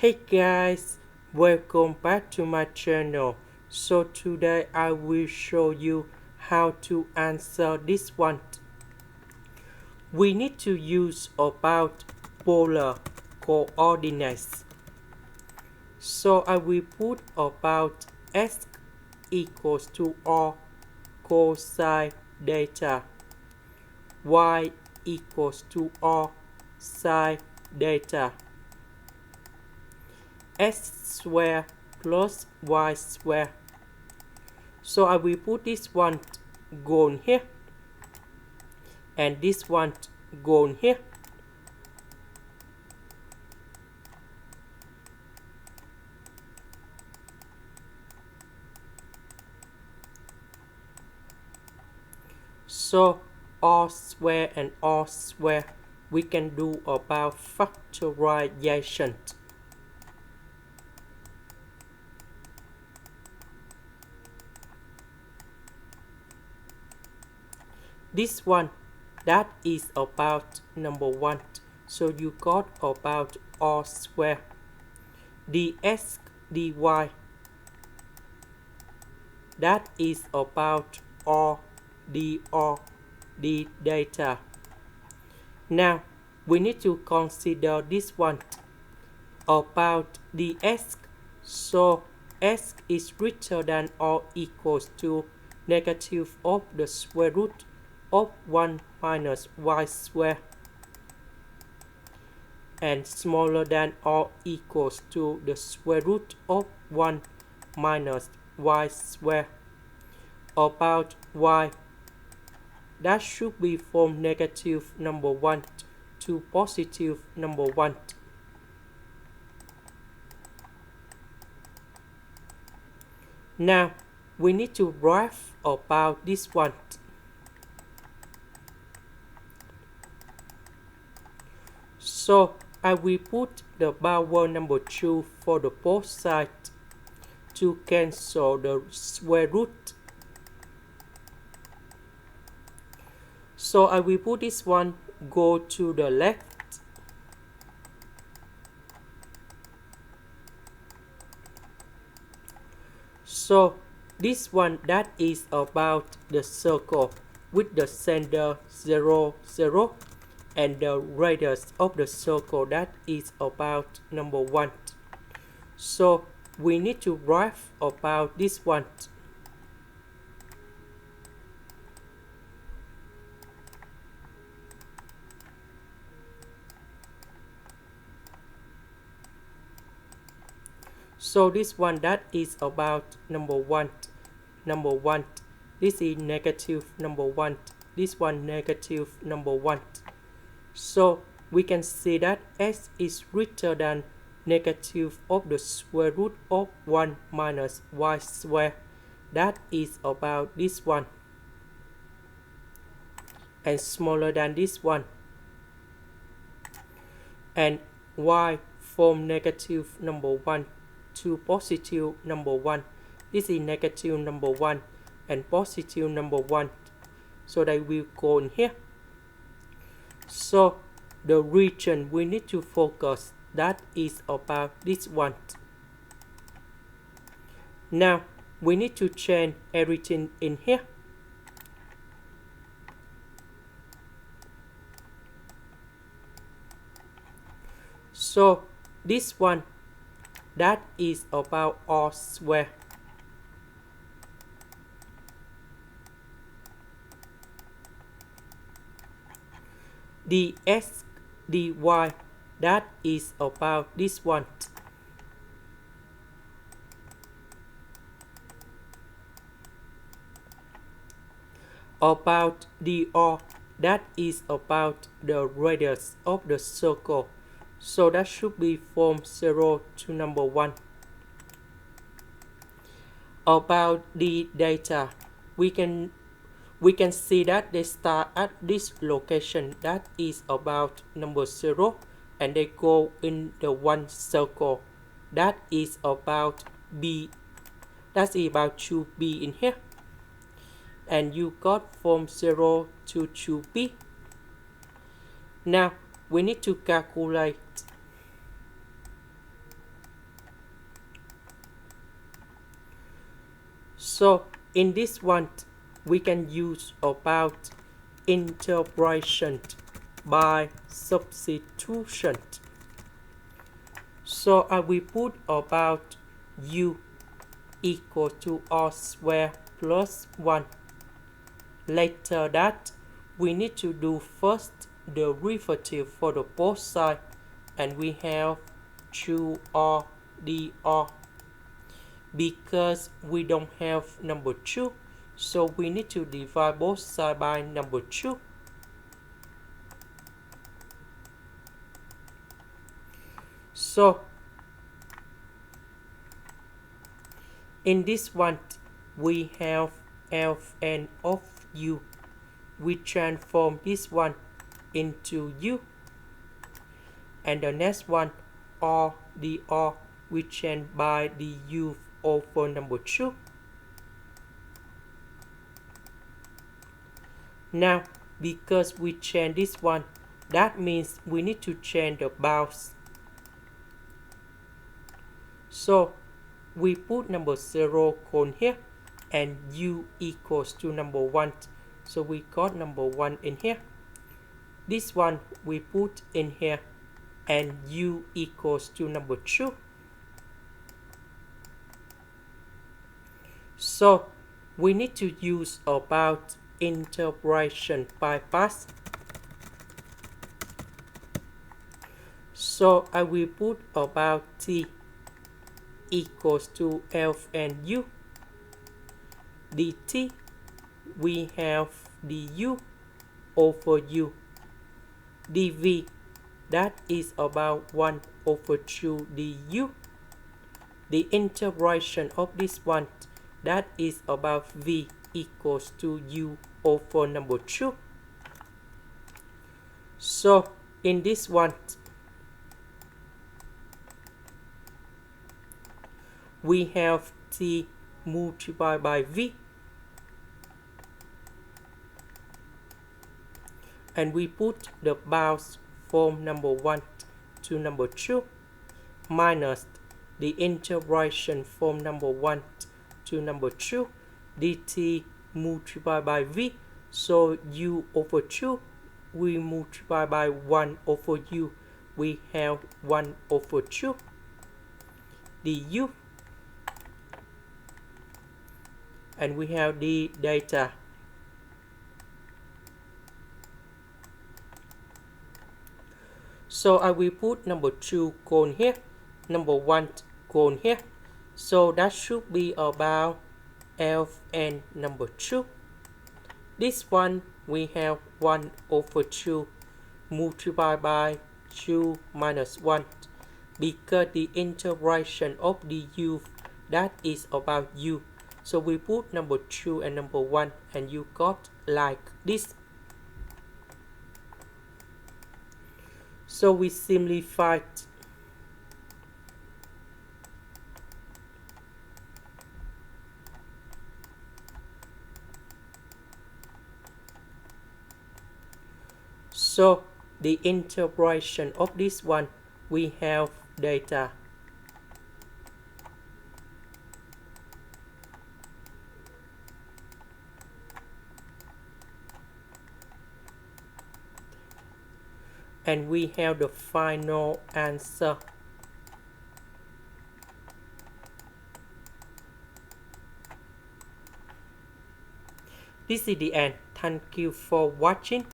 Hey guys, welcome back to my channel. So today I will show you how to answer this one. We need to use about polar coordinates. So I will put about x equals to r cosine theta, y equals to r sine theta, x squared plus y squared. So I will put this one gone here and this one gone here. So r squared and r squared we can do about factorization. This one, that is about number 1. So you got about r squared dx dy, that is about r dr d data. Now we need to consider this one about dx. So x is greater than or equals to negative of the square root of 1 minus y squared and smaller than or equals to the square root of 1 minus y squared. About y, that should be from negative number 1 to positive number 1. Now we need to write about this one. So I will put the power number 2 for the both sides to cancel the square root. So I will put this one go to the left. So this one, that is about the circle with the center 0, 0 and the radius of the circle, that is about number 1. So we need to write about this one. So this one, that is about number 1. Number 1. This is negative number 1. This one negative number 1. So we can see that x is greater than negative of the square root of 1 minus y squared. That is about this one. And smaller than this one. And y from negative number 1 to positive number 1. This is negative number 1 and positive number 1. So they will go in here. So the region we need to focus, that is about this one. Now we need to change everything in here. So this one, that is about r squared. Dx dy, that is about this one. About dr, that is about the radius of the circle. So that should be from 0 to number 1. About the data, we can see that they start at this location, that is about number 0, and they go in the one circle, that is about b, that's about 2b in here, and you got from 0 to 2b. Now we need to calculate So in this one, we can use about integration by substitution. So I will put about u equal to r squared plus 1. Later that, we need to do first the derivative for the both sides, and we have 2r dr. Because we don't have number 2, so we need to divide both sides by number 2. So in this one, we have Ln of u. We transform this one into u. And the next one, r dr, we change by the u over number 2. Now, because we change this one, that means we need to change the bounds. So we put number 0 cone here, and u equals to number 1. So we got number 1 in here. This one we put in here, and u equals to number 2. So we need to use about integration by parts. So I will put about t equals to Ln u. dt, we have du over u. dv, that is about 1 over 2 du. The integration of this one, that is about v equals to u over number 2. So in this one, we have t multiplied by v, and we put the bounds from number 1 to number 2 minus the integration from number 1 to number 2 dt multiplied by v. So u over 2 we multiply by 1 over u, we have 1 over 2 du, and we have the data. So I will put number 2 cone here, number 1 cone here. So that should be about Ln number 2. This one we have 1 over 2 multiplied by 2 minus 1, because the integration of the u, that is about u. So we put number 2 and number 1, and you got like this. So we simplify. So the integration of this one, we have data. And we have the final answer. This is the end. Thank you for watching.